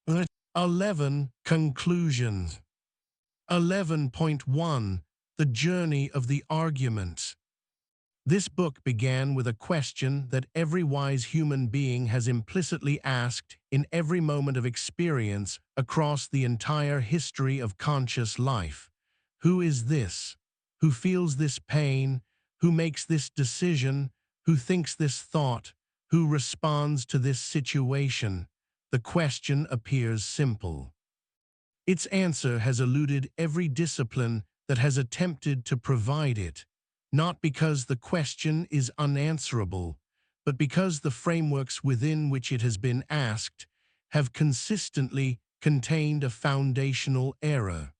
11. Conclusions. 11.1. The Journey of the Argument. This book began with a question that every wise human being has implicitly asked in every moment of experience across the entire history of conscious life. Who is this? Who feels this pain? Who makes this decision? Who thinks this thought? Who responds to this situation? The question appears simple. Its answer has eluded every discipline that has attempted to provide it, not because the question is unanswerable, but because the frameworks within which it has been asked have consistently contained a foundational error.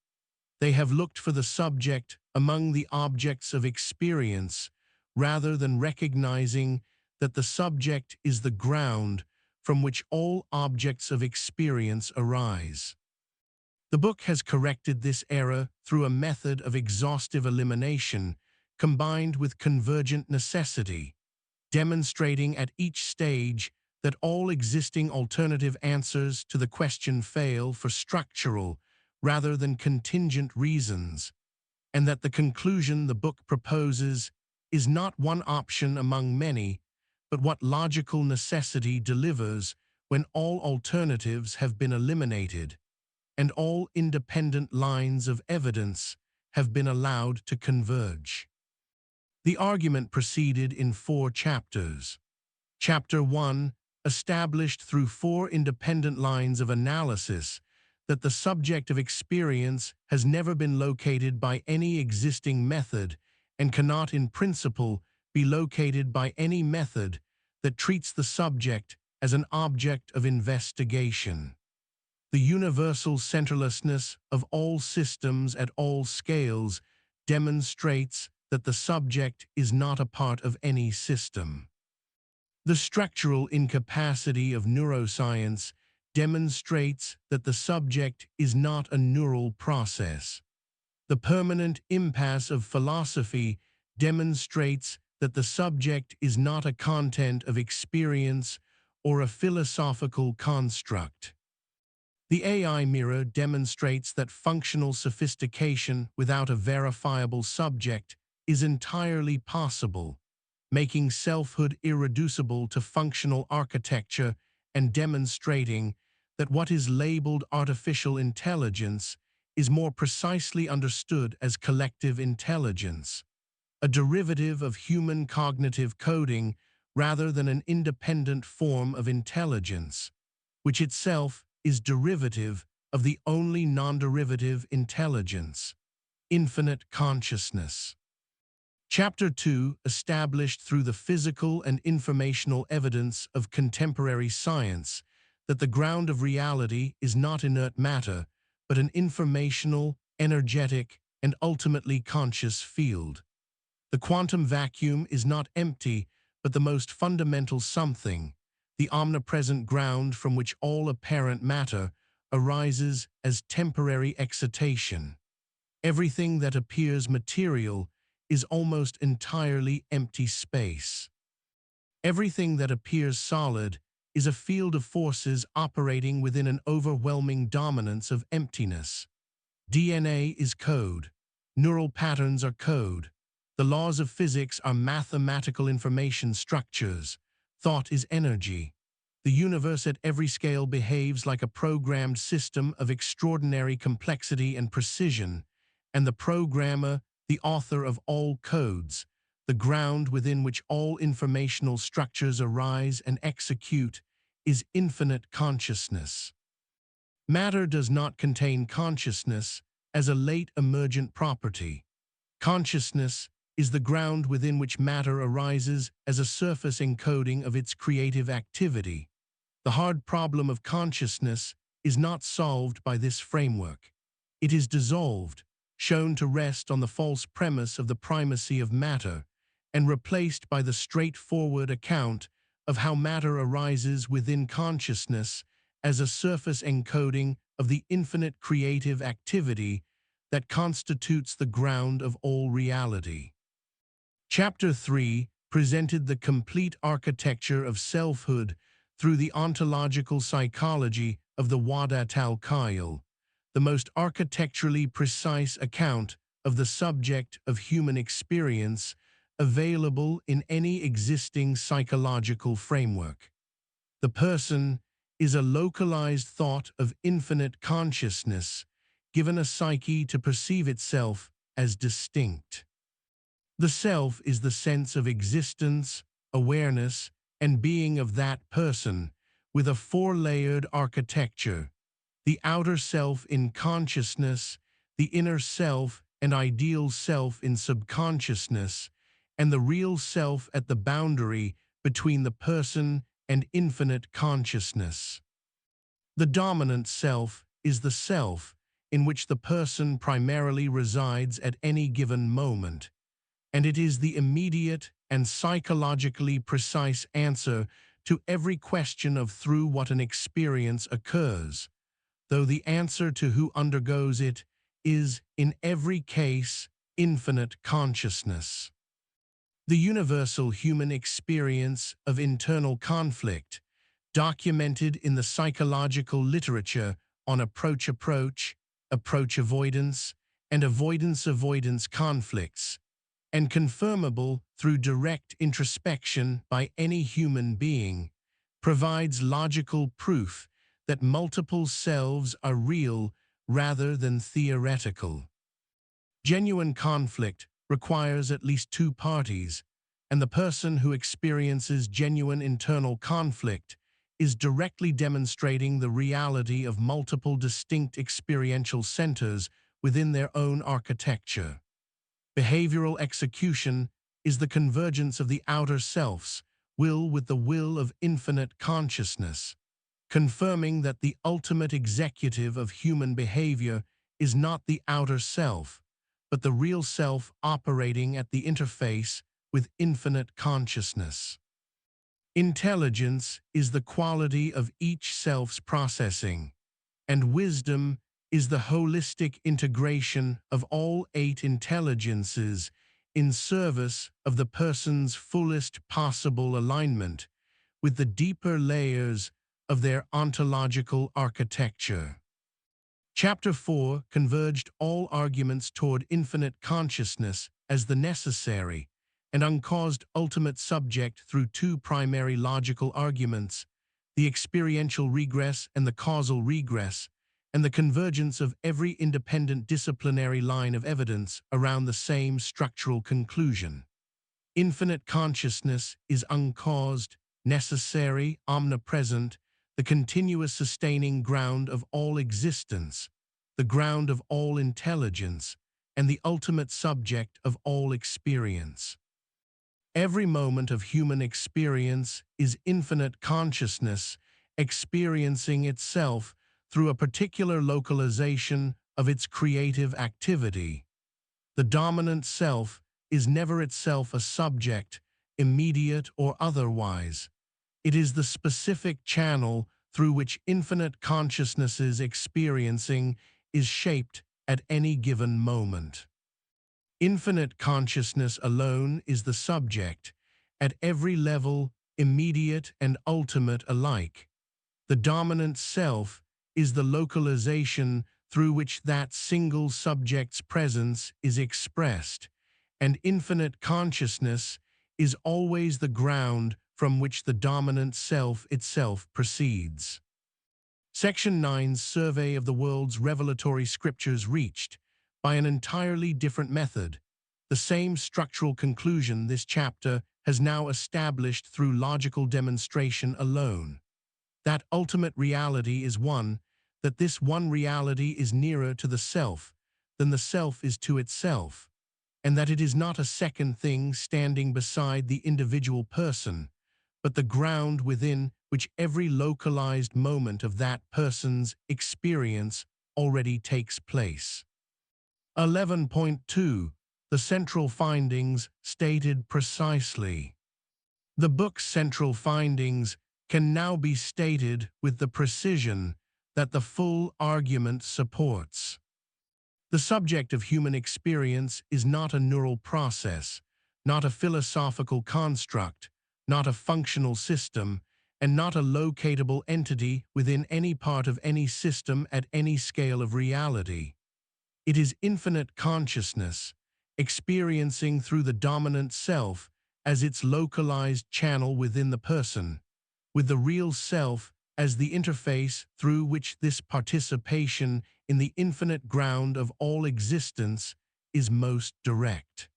They have looked for the subject among the objects of experience, rather than recognizing that the subject is the ground from which all objects of experience arise. The book has corrected this error through a method of exhaustive elimination combined with convergent necessity, demonstrating at each stage that all existing alternative answers to the question fail for structural rather than contingent reasons, and that the conclusion the book proposes is not one option among many, but what logical necessity delivers when all alternatives have been eliminated, and all independent lines of evidence have been allowed to converge. The argument proceeded in 4 chapters. Chapter 1 established through 4 independent lines of analysis that the subject of experience has never been located by any existing method and cannot in principle be located by any method that treats the subject as an object of investigation. The universal centerlessness of all systems at all scales demonstrates that the subject is not a part of any system. The structural incapacity of neuroscience demonstrates that the subject is not a neural process. The permanent impasse of philosophy demonstrates that the subject is not a content of experience or a philosophical construct. The AI mirror demonstrates that functional sophistication without a verifiable subject is entirely possible, making selfhood irreducible to functional architecture and demonstrating that what is labeled artificial intelligence is more precisely understood as collective intelligence, a derivative of human cognitive coding rather than an independent form of intelligence, which itself is derivative of the only non-derivative intelligence, infinite consciousness. Chapter 2 established through the physical and informational evidence of contemporary science that the ground of reality is not inert matter, but an informational, energetic, and ultimately conscious field. The quantum vacuum is not empty, but the most fundamental something, the omnipresent ground from which all apparent matter arises as temporary excitation. Everything that appears material is almost entirely empty space. Everything that appears solid is a field of forces operating within an overwhelming dominance of emptiness. DNA is code. Neural patterns are code. The laws of physics are mathematical information structures. Thought is energy. The universe at every scale behaves like a programmed system of extraordinary complexity and precision, and the programmer, the author of all codes, the ground within which all informational structures arise and execute, is infinite consciousness. Matter does not contain consciousness as a late emergent property. Consciousness is the ground within which matter arises as a surface encoding of its creative activity. The hard problem of consciousness is not solved by this framework. It is dissolved, shown to rest on the false premise of the primacy of matter, and replaced by the straightforward account of how matter arises within consciousness as a surface encoding of the infinite creative activity that constitutes the ground of all reality. Chapter 3 presented the complete architecture of selfhood through the ontological psychology of the Wadat al-Khail, the most architecturally precise account of the subject of human experience available in any existing psychological framework. The person is a localized thought of infinite consciousness, given a psyche to perceive itself as distinct. The self is the sense of existence, awareness, and being of that person, with a four-layered architecture: the outer self in consciousness, the inner self and ideal self in subconsciousness, and the real self at the boundary between the person and infinite consciousness. The dominant self is the self in which the person primarily resides at any given moment, and it is the immediate and psychologically precise answer to every question of through what an experience occurs, though the answer to who undergoes it is, in every case, infinite consciousness. The universal human experience of internal conflict, documented in the psychological literature on approach-avoidance, and avoidance-avoidance conflicts, and confirmable through direct introspection by any human being, provides logical proof that multiple selves are real rather than theoretical. Genuine conflict requires at least two parties, and the person who experiences genuine internal conflict is directly demonstrating the reality of multiple distinct experiential centers within their own architecture. Behavioral execution is the convergence of the outer self's will with the will of infinite consciousness, confirming that the ultimate executive of human behavior is not the outer self, but the real self operating at the interface with infinite consciousness. Intelligence is the quality of each self's processing, and wisdom is the holistic integration of all 8 intelligences in service of the person's fullest possible alignment with the deeper layers of their ontological architecture. Chapter 4 converged all arguments toward infinite consciousness as the necessary and uncaused ultimate subject through 2 primary logical arguments: the experiential regress and the causal regress, and the convergence of every independent disciplinary line of evidence around the same structural conclusion. Infinite consciousness is uncaused, necessary, omnipresent, the continuous sustaining ground of all existence, the ground of all intelligence, and the ultimate subject of all experience. Every moment of human experience is infinite consciousness experiencing itself through a particular localization of its creative activity. The dominant self is never itself a subject, immediate or otherwise. It is the specific channel through which infinite consciousness's experiencing is shaped at any given moment. Infinite consciousness alone is the subject, at every level, immediate and ultimate alike. The dominant self is the localization through which that single subject's presence is expressed, and infinite consciousness is always the ground from which the dominant self itself proceeds. Section 9's survey of the world's revelatory scriptures reached, by an entirely different method, the same structural conclusion this chapter has now established through logical demonstration alone. That ultimate reality is one, that this one reality is nearer to the self than the self is to itself, and that it is not a second thing standing beside the individual person, but the ground within which every localized moment of that person's experience already takes place. 11.2. The central findings stated precisely. The book's central findings can now be stated with the precision that the full argument supports. The subject of human experience is not a neural process, not a philosophical construct, not a functional system, and not a locatable entity within any part of any system at any scale of reality. It is infinite consciousness, experiencing through the dominant self as its localized channel within the person, with the real self as the interface through which this participation in the infinite ground of all existence is most direct.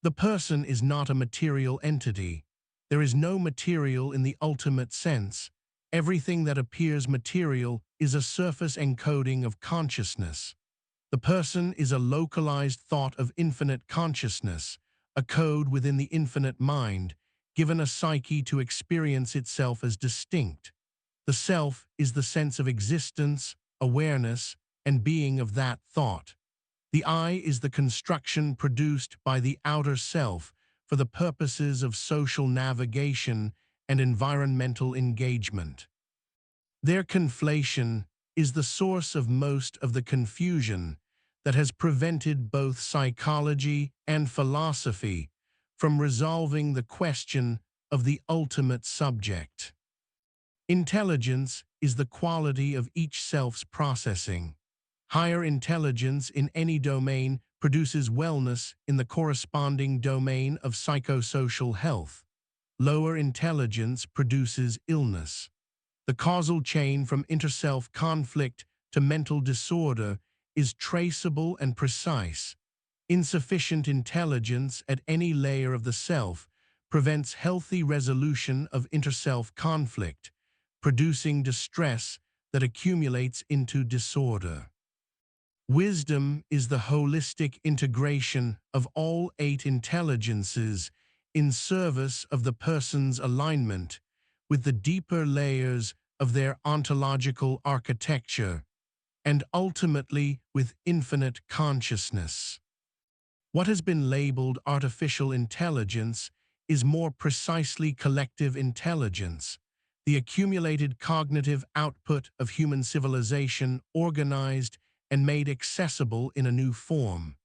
The person is not a material entity. There is no material in the ultimate sense. Everything that appears material is a surface encoding of consciousness. The person is a localized thought of infinite consciousness, a code within the infinite mind, given a psyche to experience itself as distinct. The self is the sense of existence, awareness, and being of that thought. The I is the construction produced by the outer self for the purposes of social navigation and environmental engagement. Their conflation is the source of most of the confusion that has prevented both psychology and philosophy from resolving the question of the ultimate subject. Intelligence is the quality of each self's processing. Higher intelligence in any domain produces wellness in the corresponding domain of psychosocial health. Lower intelligence produces illness. The causal chain from interself conflict to mental disorder is traceable and precise. Insufficient intelligence at any layer of the self prevents healthy resolution of interself conflict, producing distress that accumulates into disorder. Wisdom is the holistic integration of all 8 intelligences in service of the person's alignment with the deeper layers of their ontological architecture, and ultimately with infinite consciousness. What has been labeled artificial intelligence is more precisely collective intelligence, the accumulated cognitive output of human civilization organized and made accessible in a new form.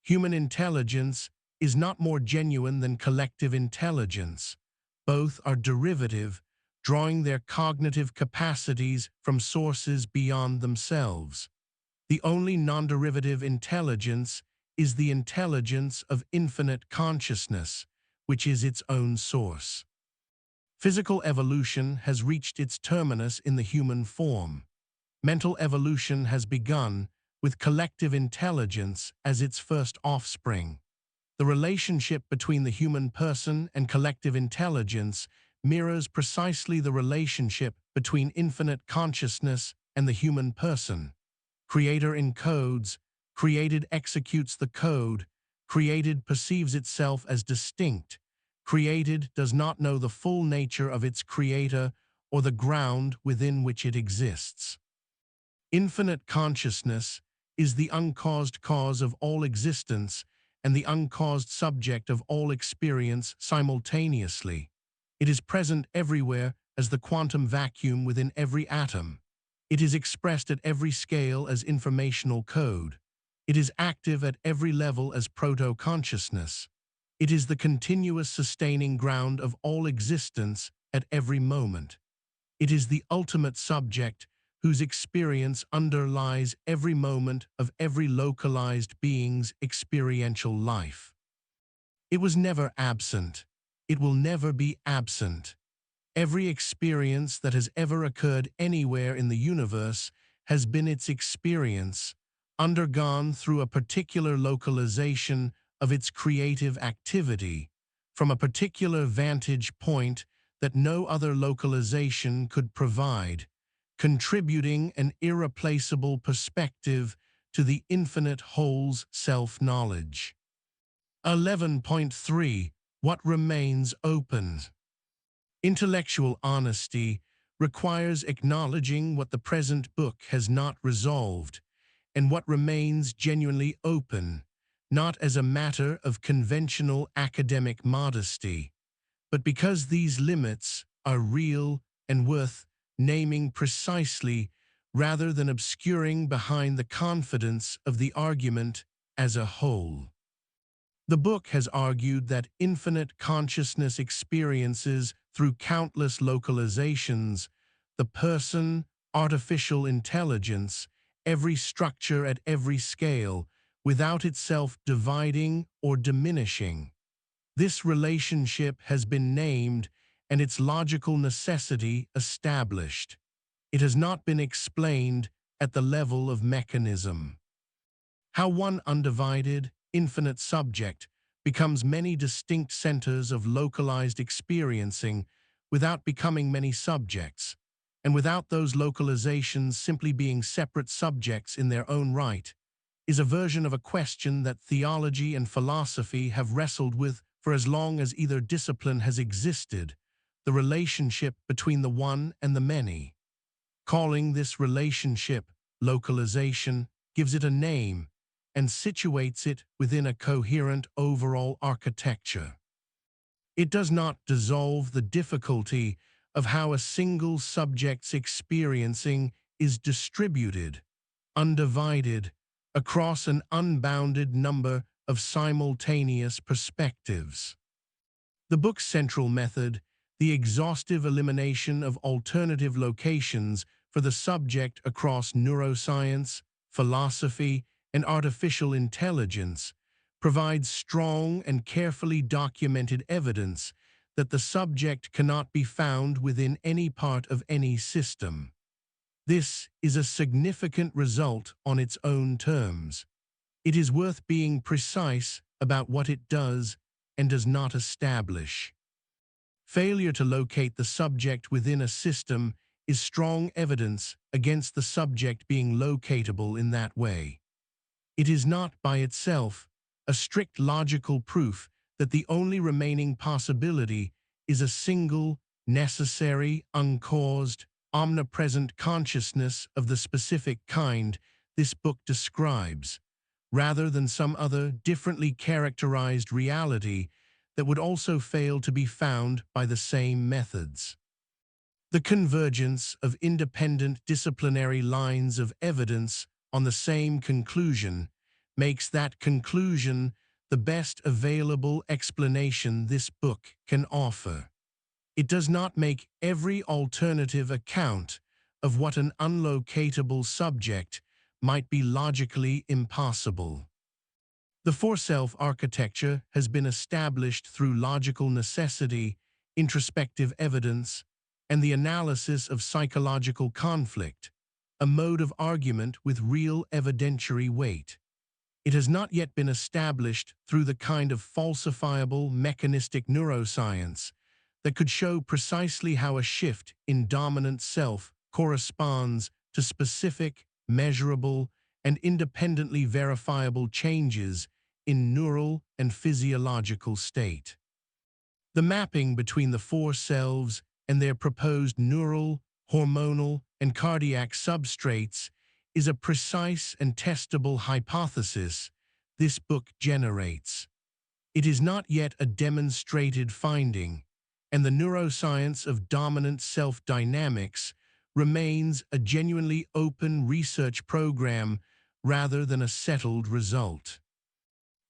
Human intelligence is not more genuine than collective intelligence. Both are derivative, drawing their cognitive capacities from sources beyond themselves. The only non-derivative intelligence is the intelligence of infinite consciousness, which is its own source. Physical evolution has reached its terminus in the human form. Mental evolution has begun, with collective intelligence as its first offspring. The relationship between the human person and collective intelligence mirrors precisely the relationship between infinite consciousness and the human person. Creator encodes, created executes the code, created perceives itself as distinct, created does not know the full nature of its creator or the ground within which it exists. Infinite consciousness is the uncaused cause of all existence and the uncaused subject of all experience simultaneously. It is present everywhere as the quantum vacuum within every atom. It is expressed at every scale as informational code. It is active at every level as proto-consciousness. It is the continuous sustaining ground of all existence at every moment. It is the ultimate subject whose experience underlies every moment of every localized being's experiential life. It was never absent. It will never be absent. Every experience that has ever occurred anywhere in the universe has been its experience, undergone through a particular localization of its creative activity, from a particular vantage point that no other localization could provide, contributing an irreplaceable perspective to the infinite whole's self-knowledge. 11.3. What remains open? Intellectual honesty requires acknowledging what the present book has not resolved, and what remains genuinely open, not as a matter of conventional academic modesty, but because these limits are real and worth naming precisely rather than obscuring behind the confidence of the argument as a whole. The book has argued that infinite consciousness experiences through countless localizations, the person, artificial intelligence, every structure at every scale, without itself dividing or diminishing. This relationship has been named and its logical necessity established. It has not been explained at the level of mechanism. How one undivided, infinite subject becomes many distinct centers of localized experiencing without becoming many subjects, and without those localizations simply being separate subjects in their own right, is a version of a question that theology and philosophy have wrestled with for as long as either discipline has existed, the relationship between the one and the many. Calling this relationship localization gives it a name and situates it within a coherent overall architecture. It does not dissolve the difficulty of how a single subject's experiencing is distributed, undivided, across an unbounded number of simultaneous perspectives. The book's central method, the exhaustive elimination of alternative locations for the subject across neuroscience, philosophy, and artificial intelligence, provides strong and carefully documented evidence that the subject cannot be found within any part of any system. This is a significant result on its own terms. It is worth being precise about what it does and does not establish. Failure to locate the subject within a system is strong evidence against the subject being locatable in that way. It is not by itself a strict logical proof that the only remaining possibility is a single, necessary, uncaused, omnipresent consciousness of the specific kind this book describes, rather than some other differently characterized reality that would also fail to be found by the same methods. The convergence of independent disciplinary lines of evidence on the same conclusion makes that conclusion the best available explanation this book can offer. It does not make every alternative account of what an unlocatable subject might be logically impossible. The four-self architecture has been established through logical necessity, introspective evidence, and the analysis of psychological conflict, a mode of argument with real evidentiary weight. It has not yet been established through the kind of falsifiable mechanistic neuroscience that could show precisely how a shift in dominant self corresponds to specific, measurable, and independently verifiable changes in neural and physiological state. The mapping between the four selves and their proposed neural, hormonal, and cardiac substrates is a precise and testable hypothesis this book generates. It is not yet a demonstrated finding, and the neuroscience of dominant self-dynamics remains a genuinely open research program rather than a settled result.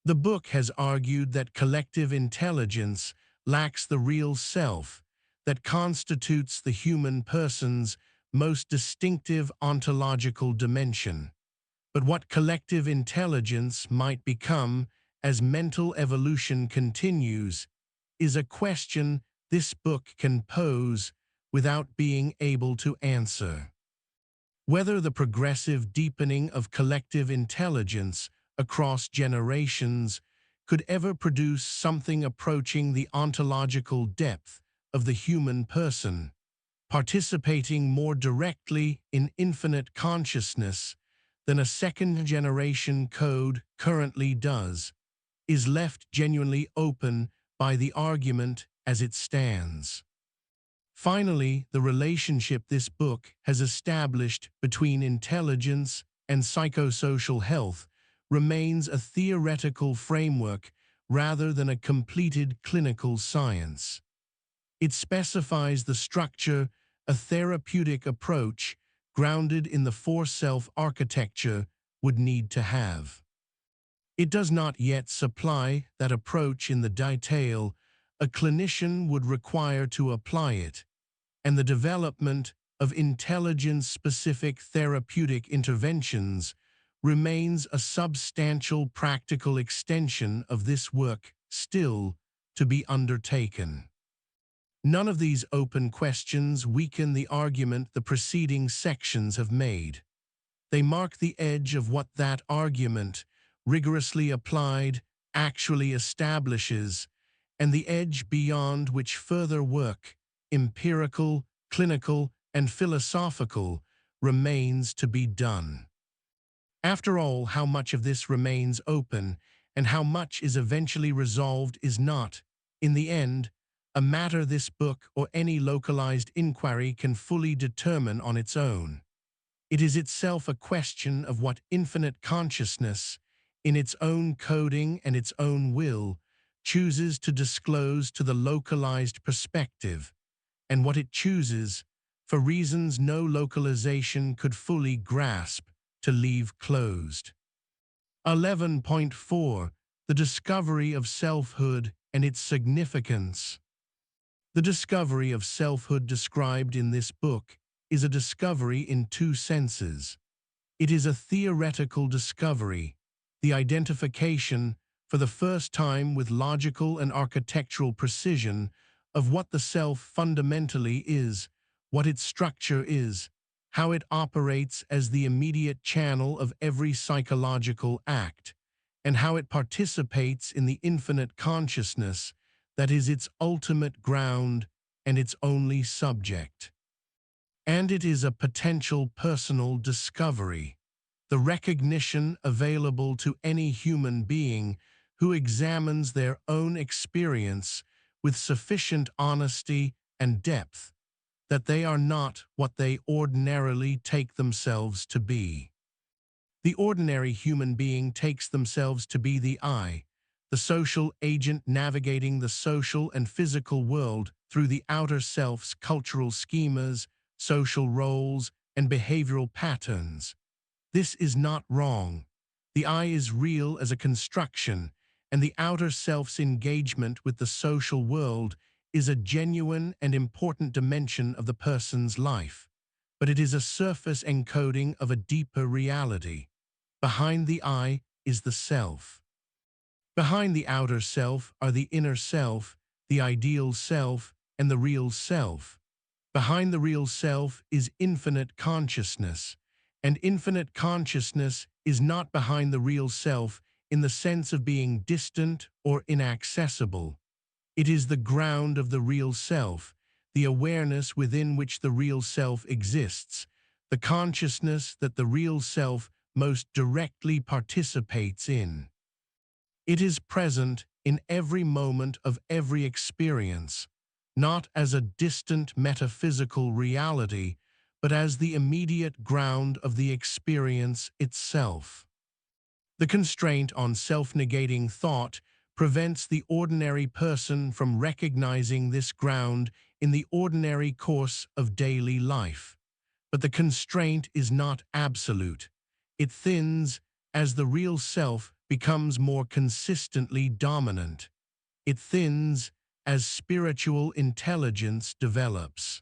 The book has argued that collective intelligence lacks the real self that constitutes the human person's most distinctive ontological dimension. But what collective intelligence might become as mental evolution continues is a question this book can pose without being able to answer. Whether the progressive deepening of collective intelligence across generations could ever produce something approaching the ontological depth of the human person, participating more directly in infinite consciousness than a second-generation code currently does, is left genuinely open by the argument as it stands. Finally, the relationship this book has established between intelligence and psychosocial health remains a theoretical framework rather than a completed clinical science. It specifies the structure a therapeutic approach grounded in the four-self architecture would need to have. It does not yet supply that approach in the detail a clinician would require to apply it, and the development of intelligence-specific therapeutic interventions remains a substantial practical extension of this work still to be undertaken. None of these open questions weaken the argument the preceding sections have made. They mark the edge of what that argument, rigorously applied, actually establishes, and the edge beyond which further work, empirical, clinical, and philosophical, remains to be done. After all, how much of this remains open and how much is eventually resolved is not, in the end, a matter this book or any localized inquiry can fully determine on its own. It is itself a question of what infinite consciousness, in its own coding and its own will, chooses to disclose to the localized perspective, and what it chooses, for reasons no localization could fully grasp, to leave closed. 11.4. The discovery of selfhood and its significance. The discovery of selfhood described in this book is a discovery in two senses. It is a theoretical discovery, the identification, for the first time with logical and architectural precision, of what the self fundamentally is, what its structure is, how it operates as the immediate channel of every psychological act, and how it participates in the infinite consciousness that is its ultimate ground and its only subject. And it is a potential personal discovery, the recognition available to any human being who examines their own experience with sufficient honesty and depth, that they are not what they ordinarily take themselves to be. The ordinary human being takes themselves to be the I, the social agent navigating the social and physical world through the outer self's cultural schemas, social roles, and behavioral patterns. This is not wrong. The I is real as a construction, and the outer self's engagement with the social world is a genuine and important dimension of the person's life, but it is a surface encoding of a deeper reality. Behind the I is the self. Behind the outer self are the inner self, the ideal self, and the real self. Behind the real self is infinite consciousness, and infinite consciousness is not behind the real self in the sense of being distant or inaccessible. It is the ground of the real self, the awareness within which the real self exists, the consciousness that the real self most directly participates in. It is present in every moment of every experience, not as a distant metaphysical reality, but as the immediate ground of the experience itself. The constraint on self-negating thought prevents the ordinary person from recognizing this ground in the ordinary course of daily life. But the constraint is not absolute. It thins as the real self becomes more consistently dominant. It thins as spiritual intelligence develops.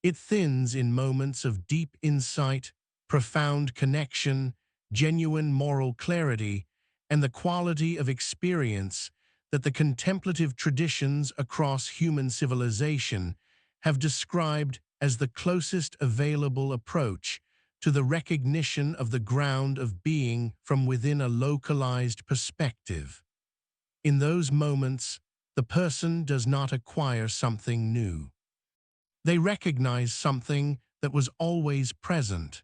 It thins in moments of deep insight, profound connection, genuine moral clarity, and the quality of experience that the contemplative traditions across human civilization have described as the closest available approach to the recognition of the ground of being from within a localized perspective. In those moments, the person does not acquire something new. They recognize something that was always present,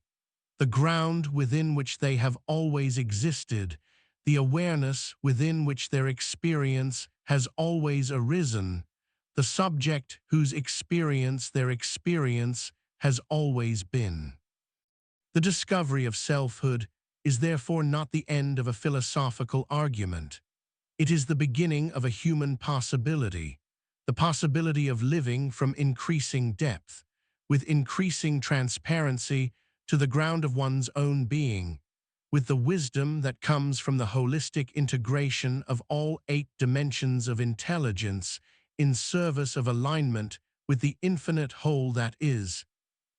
the ground within which they have always existed, the awareness within which their experience has always arisen, the subject whose experience their experience has always been. The discovery of selfhood is therefore not the end of a philosophical argument. It is the beginning of a human possibility, the possibility of living from increasing depth, with increasing transparency to the ground of one's own being, with the wisdom that comes from the holistic integration of all 8 dimensions of intelligence in service of alignment with the infinite whole that is,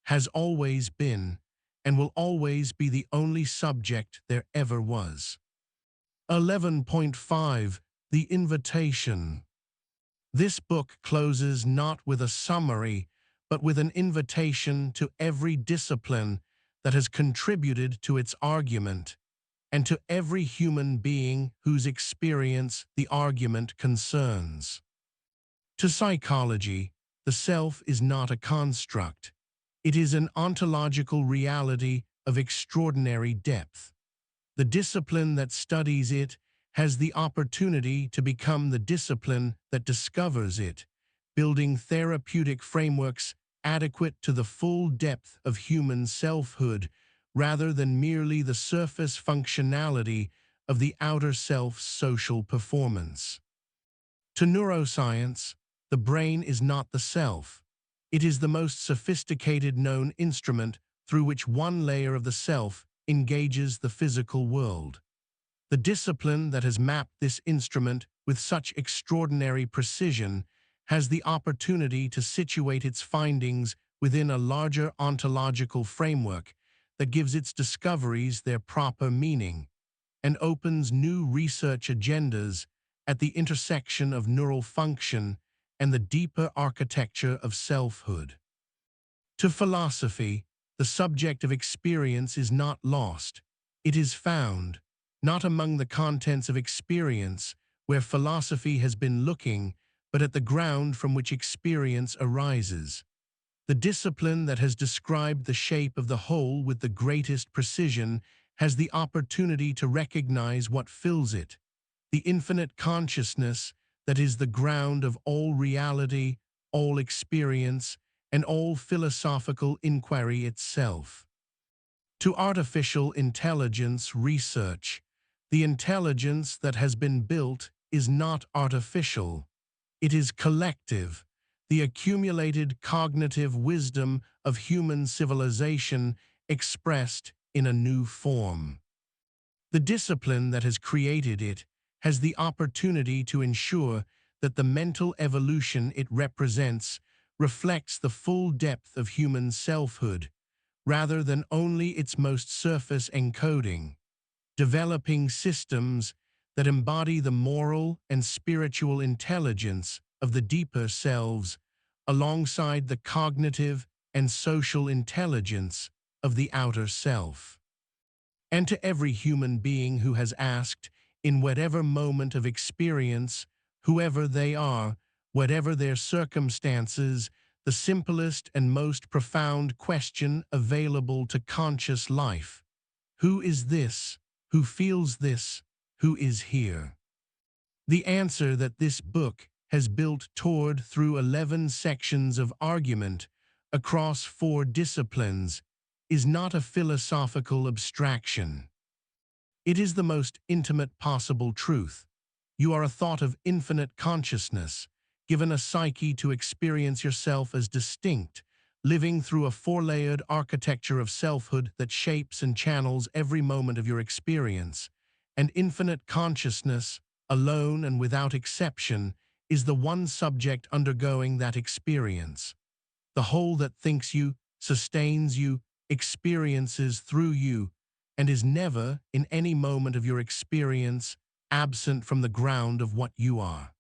has always been, and will always be the only subject there ever was. 11.5. The Invitation. This book closes not with a summary, but with an invitation to every discipline that has contributed to its argument, and to every human being whose experience the argument concerns. To psychology, the self is not a construct. It is an ontological reality of extraordinary depth. The discipline that studies it has the opportunity to become the discipline that discovers it, building therapeutic frameworks adequate to the full depth of human selfhood, rather than merely the surface functionality of the outer self's social performance. To neuroscience, the brain is not the self. It is the most sophisticated known instrument through which one layer of the self engages the physical world. The discipline that has mapped this instrument with such extraordinary precision has the opportunity to situate its findings within a larger ontological framework that gives its discoveries their proper meaning and opens new research agendas at the intersection of neural function and the deeper architecture of selfhood. To philosophy, the subject of experience is not lost. It is found, not among the contents of experience, where philosophy has been looking, but at the ground from which experience arises. The discipline that has described the shape of the whole with the greatest precision has the opportunity to recognize what fills it, the infinite consciousness that is the ground of all reality, all experience, and all philosophical inquiry itself. To artificial intelligence research, the intelligence that has been built is not artificial. It is collective, the accumulated cognitive wisdom of human civilization expressed in a new form. The discipline that has created it has the opportunity to ensure that the mental evolution it represents reflects the full depth of human selfhood, rather than only its most surface encoding, developing systems that embody the moral and spiritual intelligence of the deeper selves alongside the cognitive and social intelligence of the outer self. And to every human being who has asked, in whatever moment of experience, whoever they are, whatever their circumstances, the simplest and most profound question available to conscious life: who is this? Who feels this? Who is here? The answer that this book has built toward through 11 sections of argument across 4 disciplines is not a philosophical abstraction. It is the most intimate possible truth. You are a thought of infinite consciousness, given a psyche to experience yourself as distinct, living through a 4-layered architecture of selfhood that shapes and channels every moment of your experience, and infinite consciousness, alone and without exception, is the one subject undergoing that experience. The whole that thinks you, sustains you, experiences through you, and is never, in any moment of your experience, absent from the ground of what you are.